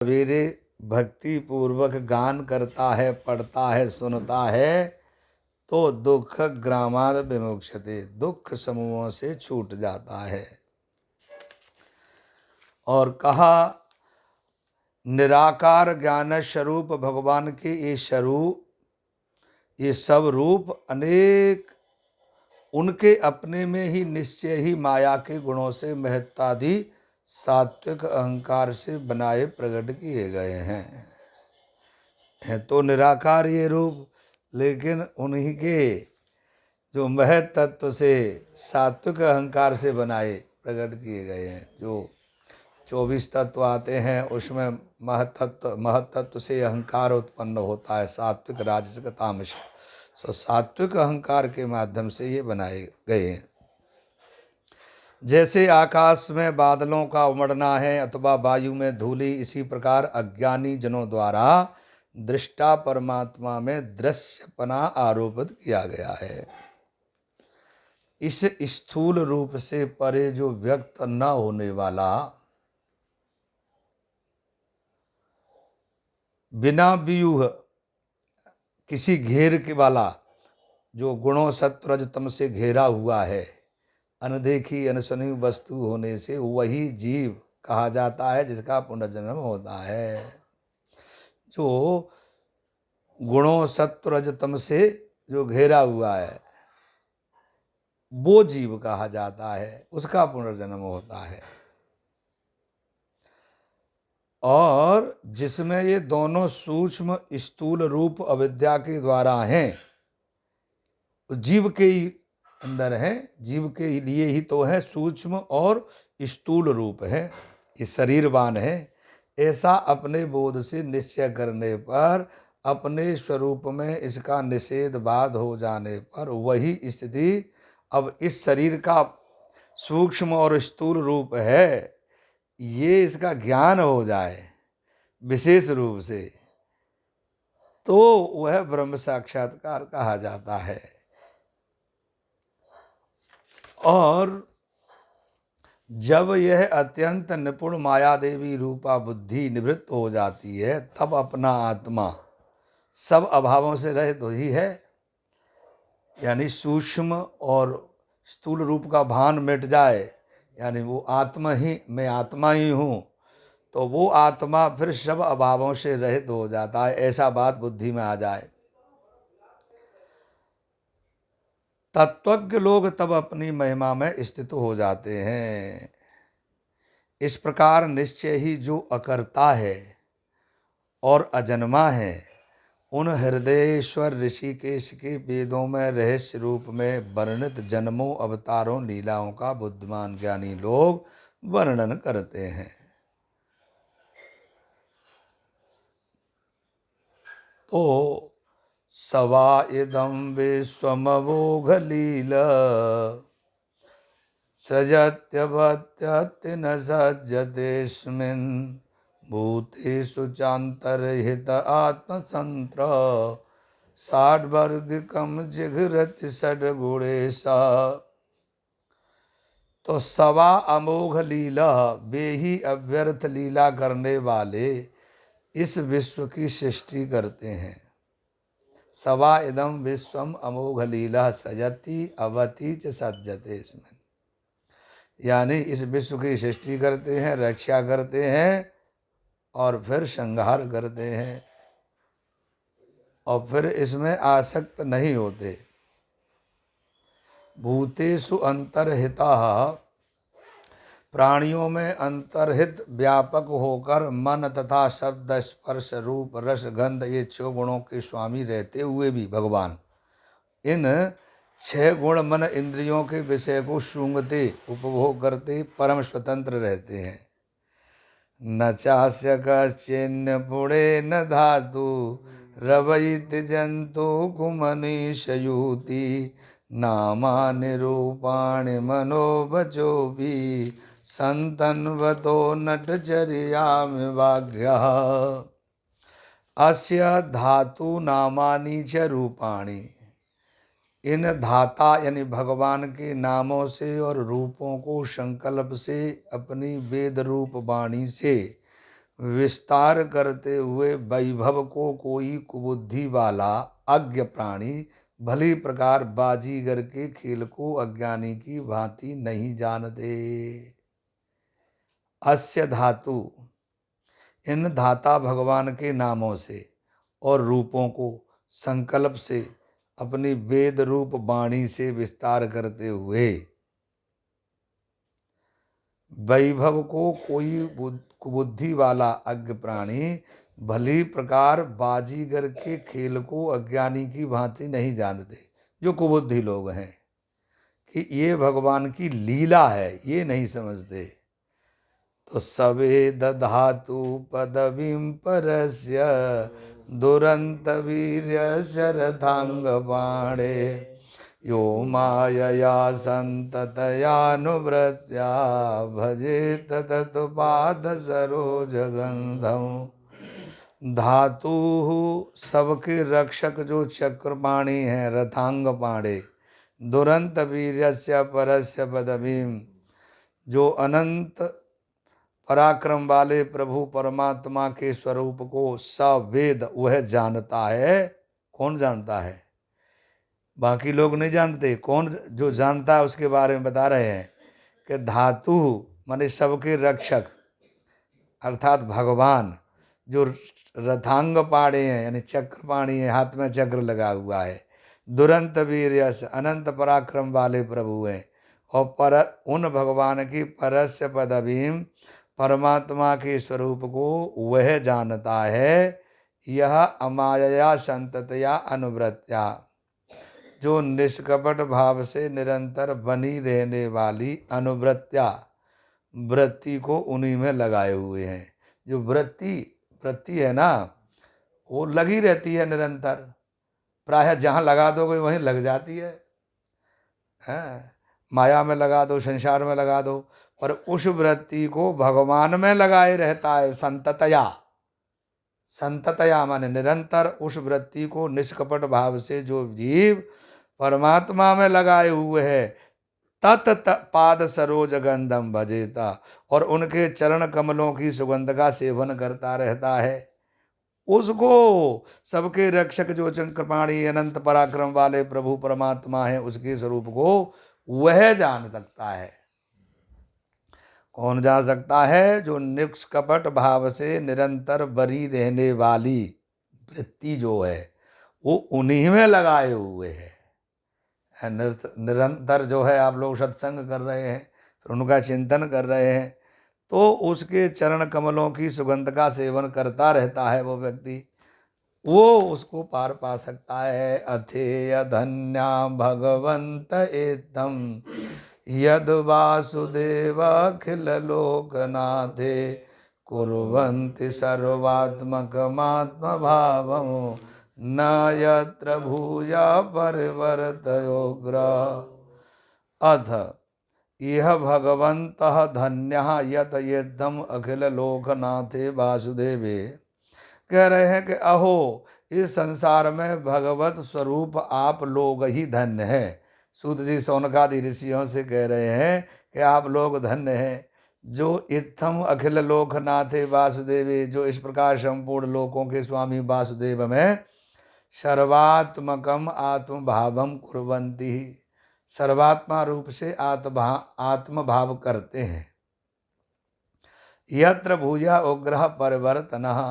सवेरे भक्ति पूर्वक गान करता है, पढ़ता है, सुनता है तो दुख ग्रामाद विमुक्षते, दुख समूहों से छूट जाता है। और कहा निराकार ज्ञान स्वरूप भगवान के ये स्वरूप, ये सब रूप अनेक उनके अपने में ही निश्चय ही माया के गुणों से महत्तादि सात्विक अहंकार से बनाए प्रकट किए गए हैं तो निराकार ये रूप, लेकिन उन्हीं के जो महत तत्व से सात्विक अहंकार से बनाए प्रकट किए गए हैं। जो 24 तत्व आते हैं उसमें महतत्व से अहंकार उत्पन्न होता है, सात्विक राजसिक तामसिक। सो सात्विक अहंकार के माध्यम से ये बनाए गए हैं। जैसे आकाश में बादलों का उमड़ना है अथवा वायु में धूलि, इसी प्रकार अज्ञानी जनों द्वारा दृष्टा परमात्मा में दृश्यपना आरोपित किया गया है। इस स्थूल रूप से परे जो व्यक्त न होने वाला, बिना व्यूह किसी घेर के वाला, जो गुणों सत्व रज तम से घेरा हुआ है, अनदेखी अनसुनी वस्तु होने से वही जीव कहा जाता है जिसका पुनर्जन्म होता है। जो गुणों सत्व रज तम से जो घेरा हुआ है वो जीव कहा जाता है, उसका पुनर्जन्म होता है। और जिसमें ये दोनों सूक्ष्म स्थूल रूप अविद्या के द्वारा हैं, जीव के ही अंदर है, जीव के लिए ही तो है सूक्ष्म और स्थूल रूप है, ये शरीरवान है। ऐसा अपने बोध से निश्चय करने पर, अपने स्वरूप में इसका निषेध बाद हो जाने पर वही स्थिति अब इस शरीर का सूक्ष्म और स्थूल रूप है, ये इसका ज्ञान हो जाए विशेष रूप से, तो वह ब्रह्म साक्षात्कार कहा जाता है। और जब यह अत्यंत निपुण माया देवी रूपा बुद्धि निवृत्त हो जाती है, तब अपना आत्मा सब अभावों से रहित ही है, यानी सूक्ष्म और स्थूल रूप का भान मिट जाए, यानी वो आत्मा ही, मैं आत्मा ही हूँ, तो वो आत्मा फिर सब अभावों से रहित हो जाता है। ऐसा बात बुद्धि में आ जाए, तत्वज्ञ लोग तब अपनी महिमा में स्थित हो जाते हैं। इस प्रकार निश्चय ही जो अकर्ता है और अजन्मा है, उन हृदयेश्वर ऋषिकेश के वेदों में रहस्य रूप में वर्णित जन्मों अवतारों लीलाओं का बुद्धिमान ज्ञानी लोग वर्णन करते हैं। तो सवा इदं विश्वमवोघलीला सजत्यवत्यति न सज्जतेऽस्मिन् भूतेषु चान्तर्हित आत्मतंत्र षड्वर्गिकं जिघ्रति षड्गुणेशा। तो सवा अमोघ लीला, वे ही अव्यर्थ लीला करने वाले इस विश्व की सृष्टि करते हैं। सवा इदम विश्वम अमोघ लीला सजति अवति च सज्जते इसमें, यानी इस विश्व की सृष्टि करते हैं, रक्षा करते हैं और फिर संहार करते हैं, और फिर इसमें आसक्त नहीं होते। भूतेषु अंतर्हिता, प्राणियों में अंतर्हित व्यापक होकर मन तथा शब्द स्पर्श रूप रस गंध ये 6 गुणों के स्वामी रहते हुए भी भगवान इन 6 गुण मन इंद्रियों के विषय को सूंघते उपभोग करते परम स्वतंत्र रहते हैं। न चास्य कश्चिन्न पुणे न धातु रवैत जंतु कुमनीषयूति नामानि रूपाणि मनोवचो भी संतन्वतो नटचर्यामि वाग्यः। अस्य धातु नामानि च रूपाणि, इन धाता यानी भगवान के नामों से और रूपों को संकल्प से अपनी वेद रूप वाणी से विस्तार करते हुए वैभव को कोई कुबुद्धि वाला अज्ञ प्राणी भली प्रकार बाजीगर के खेल को अज्ञानी की भांति नहीं जानते। अस्य धातु, इन धाता भगवान के नामों से और रूपों को संकल्प से अपनी वेद रूप वाणी से विस्तार करते हुए वैभव को कोई कुबुद्धि वाला अज्ञ प्राणी भली प्रकार बाजीगर के खेल को अज्ञानी की भांति नहीं जानते। जो कुबुद्धि लोग हैं कि ये भगवान की लीला है, ये नहीं समझते। तो सवे दधातु पदवीं परस्य दुरंत वीर्य शरथांग बाणे यो मायया संततयानुव्रत्या भजेत तत्पाद सरोज गंधम। धातु सबके रक्षक जो चक्रपाणी हैं, रथांग पाणे, दुरंत वीर्यस्य परस्य पदवीं, जो अनंत पराक्रम वाले प्रभु परमात्मा के स्वरूप को सवेद वह जानता है। कौन जानता है? बाकी लोग नहीं जानते। कौन जो जानता है उसके बारे में बता रहे हैं कि धातु माने सबके रक्षक अर्थात भगवान, जो रथांग पाड़े हैं यानी चक्रपाणी है, हाथ में चक्र लगा हुआ है, दुरंत वीर्यस अनंत पराक्रम वाले प्रभु हैं, और पर उन भगवान की परस्य पदवीं परमात्मा के स्वरूप को वह जानता है। यह अमायया संततया अनुव्रत्या, जो निष्कपट भाव से निरंतर बनी रहने वाली अनुव्रत्या, वृत्ति को उन्हीं में लगाए हुए हैं। जो वृत्ति है ना, वो लगी रहती है निरंतर, प्रायः जहाँ लगा दोगे वहीं लग जाती है। माया में लगा दो, संसार में लगा दो, पर उस वृत्ति को भगवान में लगाए रहता है संततया। संततया माने निरंतर उस वृत्ति को निष्कपट भाव से जो जीव परमात्मा में लगाए हुए है, तत पाद सरोज गंधम भजेता, और उनके चरण कमलों की सुगंध का सेवन करता रहता है। उसको सबके रक्षक जो चक्रपाणी अनंत पराक्रम वाले प्रभु परमात्मा है, उसके स्वरूप को वह जान सकता है। कौन जान सकता है? जो निष्कपट भाव से निरंतर बरी रहने वाली वृत्ति जो है वो उन्हीं में लगाए हुए है। निरंतर जो है आप लोग सत्संग कर रहे हैं, फिर उनका चिंतन कर रहे हैं, तो उसके चरण कमलों की सुगंध का सेवन करता रहता है वो व्यक्ति, वो उसको पार पा सकता है। अथेय धन्या भगवंत एतम यद वासुदेव अखिल लोकनाथे कुर्वन्ति सर्वात्मकमात्म भावम न यत्र भूया परिवर्तयोग्र। अथ यह भगवन्तः धन्यः यत यद्धम अखिल लोकनाथे वासुदेवे। कह रहे हैं कि अहो, इस संसार में भगवत स्वरूप आप लोग ही धन्य हैं। सूत जी सौनकादि ऋषियों से कह रहे हैं कि आप लोग धन्य हैं, जो इत्थम अखिल लोकनाथे वासुदेवे, जो इस प्रकार संपूर्ण लोकों के स्वामी वासुदेव में सर्वात्मकम आत्मभावम कुर्वन्ति, सर्वात्मा रूप से आत्मभाव करते हैं। यत्र भूया उग्रह परिवर्तनः,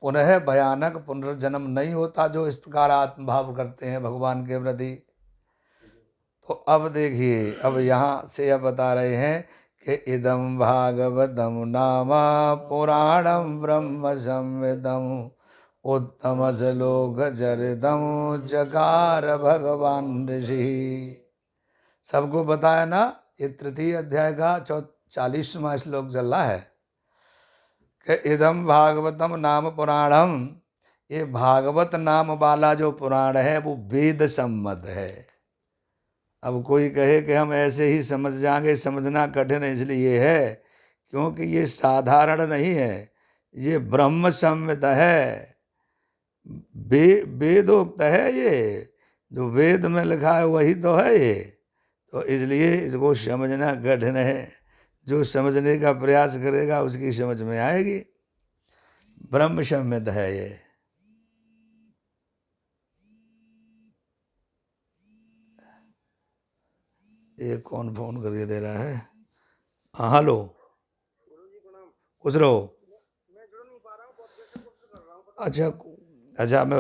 पुनः भयानक पुनर्जन्म नहीं होता जो इस प्रकार आत्मभाव करते हैं भगवान के प्रति। तो अब देखिए, अब यहाँ से अब बता रहे हैं कि इदम भागवतम नाम पुराणम ब्रह्म संविदम उत्तम श्लोक चरितम जकार भगवान ऋषि। सबको बताया ना, ये तृतीय अध्याय का 40वां श्लोक चल रहा है कि इदम भागवतम नाम पुराणम, ये भागवत नाम वाला जो पुराण है वो वेद सम्मत है। अब कोई कहे कि हम ऐसे ही समझ जाएंगे, समझना कठिन इसलिए है क्योंकि ये साधारण नहीं है, ये ब्रह्म सम्मित है, वेदोक्त है। ये जो वेद में लिखा है वही तो है ये, तो इसलिए इसको समझना कठिन है। जो समझने का प्रयास करेगा उसकी समझ में आएगी। ब्रह्म संविद है ये कौन फोन करके दे रहा है? हाँ हेलो, खुश रहो। अच्छा अच्छा, मैं